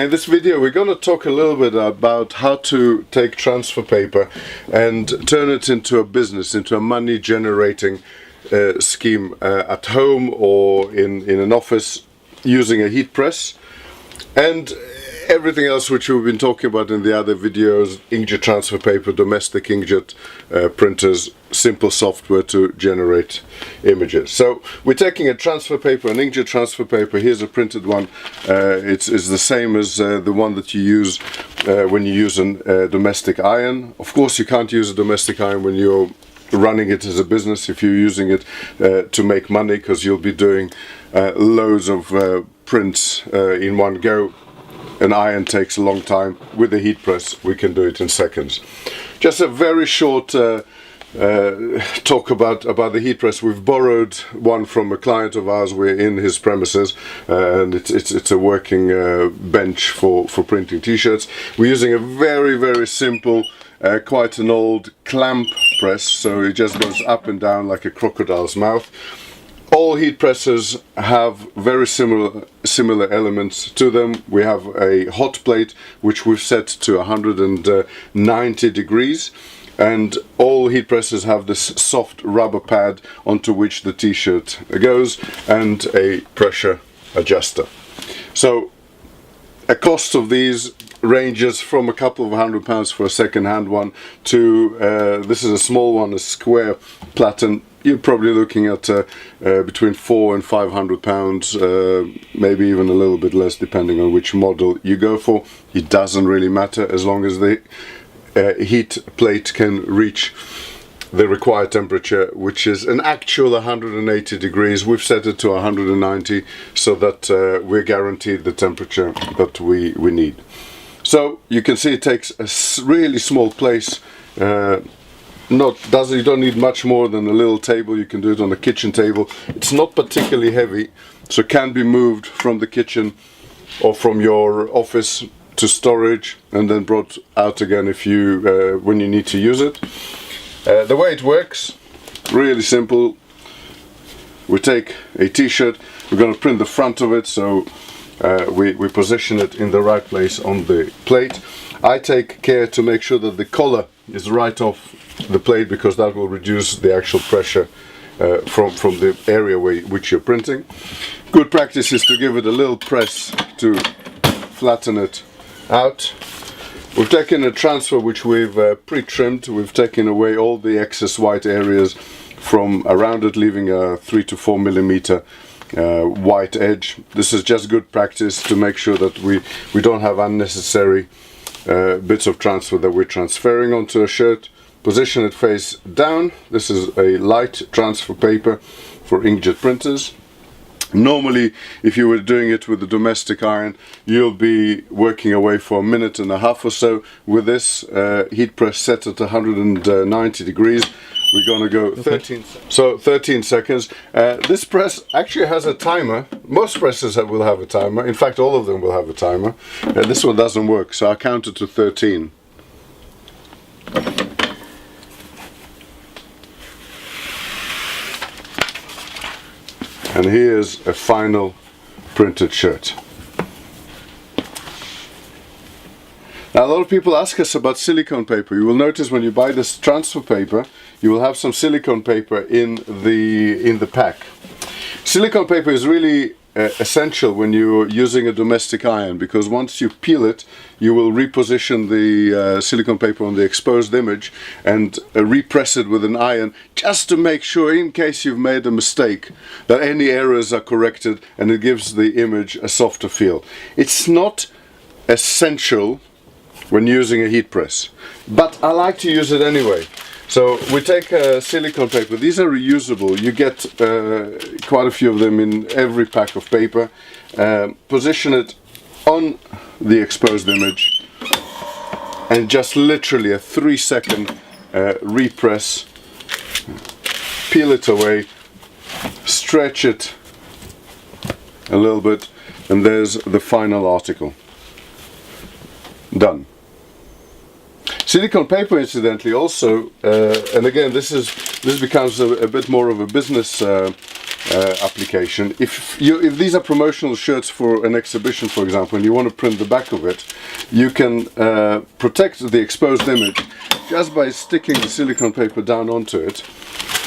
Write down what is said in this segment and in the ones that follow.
In this video we're going to talk a little bit about how to take transfer paper and turn it into a business, into a money generating scheme at home or in an office using a heat press and everything else which we've been talking about in the other videos: inkjet transfer paper, domestic inkjet printers, simple software to generate images. So we're taking a transfer paper, an inkjet transfer paper. Here's a printed one. It's the same as the one that you use when you use a domestic iron. Of course you can't use a domestic iron when you're running it as a business, if you're using it to make money, because you'll be doing loads of prints in one go. An iron takes a long time. With a heat press we can do it in seconds. Just a very short talk about the heat press. We've borrowed one from a client of ours. We're in his premises and it's a working bench for printing t-shirts. We're using a very simple, quite an old clamp press, so it just goes up and down like a crocodile's mouth. All heat presses have very similar elements to them. We have a hot plate which we've set to 190 degrees, and all heat presses have this soft rubber pad onto which the t-shirt goes and a pressure adjuster. So a cost of these ranges from a couple of £100 for a second-hand one to this is a small one, a square platen. You're probably looking at between £400 and £500, maybe even a little bit less depending on which model you go for. It doesn't really matter as long as the heat plate can reach the required temperature, which is an actual 180 degrees. We've set it to 190 so that we're guaranteed the temperature that we need. So you can see it takes a really small place. You don't need much more than a little table. You can do it on a kitchen table. It's not particularly heavy, so it can be moved from the kitchen or from your office to storage and then brought out again if you when you need to use it. The way it works, really simple. We take a t-shirt, we're going to print the front of it, so we position it in the right place on the plate. I take care to make sure that the collar is right off the plate, because that will reduce the actual pressure from the area which you're printing. Good practice is to give it a little press to flatten it out. We've taken a transfer which we've pre-trimmed. We've taken away all the excess white areas from around it, leaving a 3 to 4 millimeter white edge. This is just good practice to make sure that we don't have unnecessary bits of transfer that we're transferring onto a shirt. Position it face down. This is a light transfer paper for inkjet printers. Normally, if you were doing it with a domestic iron, you'll be working away for a minute and a half or so. With this heat press set at 190 degrees, we're going to go 13 seconds. This press actually has a timer. Most presses will have a timer. In fact, all of them will have a timer. This one doesn't work, so I'll count it to 13. And here's a final printed shirt. Now, a lot of people ask us about silicone paper. You will notice when you buy this transfer paper, you will have some silicone paper in the pack. Silicone paper is really essential when you're using a domestic iron, because once you peel it, you will reposition the silicone paper on the exposed image and repress it with an iron, just to make sure, in case you've made a mistake, that any errors are corrected and it gives the image a softer feel. It's not essential when using a heat press, but I like to use it anyway. So we take silicone paper. These are reusable. You get quite a few of them in every pack of paper. Position it on the exposed image and just literally a 3-second repress. Peel it away, stretch it a little bit, and there's the final article. Done. Silicone paper, incidentally, also, and again, this becomes a bit more of a business application. If these are promotional shirts for an exhibition, for example, and you want to print the back of it, you can protect the exposed image just by sticking the silicone paper down onto it,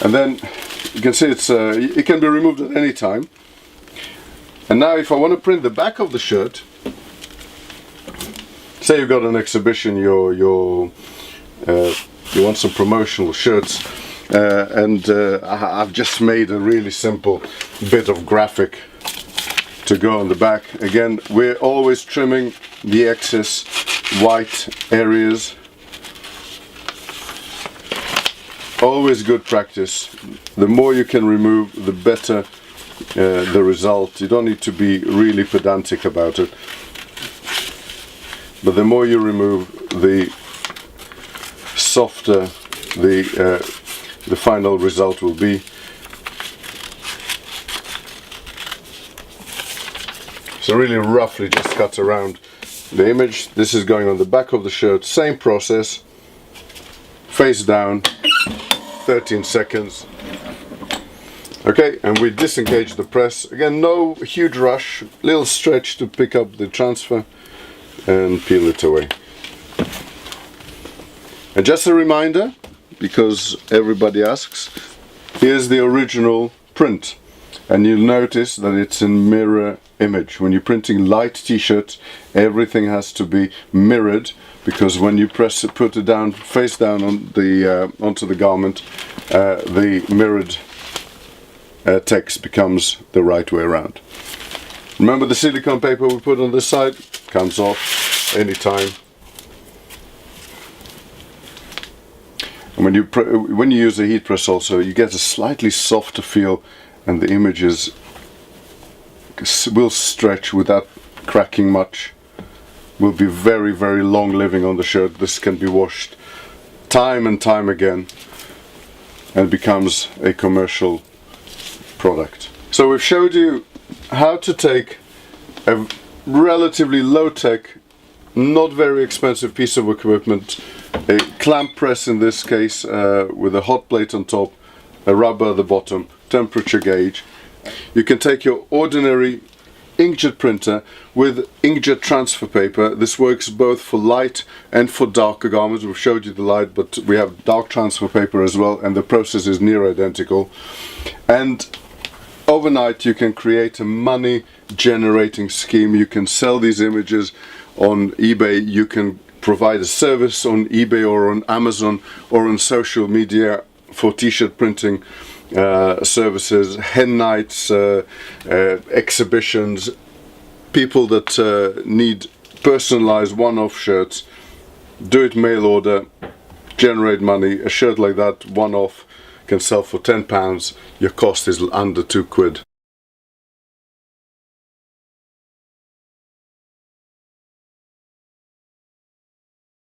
and then you can see it can be removed at any time. And now if I want to print the back of the shirt, say you've got an exhibition, you want some promotional shirts, and I've just made a really simple bit of graphic to go on the back. Again, we're always trimming the excess white areas. Always good practice. The more you can remove, the better the result. You don't need to be really pedantic about it, but the more you remove, the softer the final result will be. So really roughly just cut around the image. This is going on the back of the shirt. Same process, face down, 13 seconds. Okay, and we disengage the press. Again, no huge rush, little stretch to pick up the transfer and peel it away. And just a reminder, because everybody asks, here's the original print, and you'll notice that it's in mirror image. When you're printing light t-shirts, everything has to be mirrored, because when you press it, put it down face down on the onto the garment, the mirrored text becomes the right way around. Remember, the silicone paper we put on this side comes off anytime. And when you use a heat press also, you get a slightly softer feel, and the images will stretch without cracking much. Will be very, very long living on the shirt. This can be washed time and time again and becomes a commercial product. So we've showed you how to take a relatively low-tech, not very expensive piece of equipment, a clamp press in this case, with a hot plate on top, a rubber at the bottom, temperature gauge. You can take your ordinary inkjet printer with inkjet transfer paper. This works both for light and for darker garments. We've showed you the light, but we have dark transfer paper as well, and the process is near identical. And overnight you can create a money generating scheme. You can sell these images on eBay. You can provide a service on eBay or on Amazon or on social media for t-shirt printing services, hen nights, exhibitions, people that need personalized one-off shirts. Do it mail order, generate money. A shirt like that, one-off, can sell for £10. Your cost is under £2.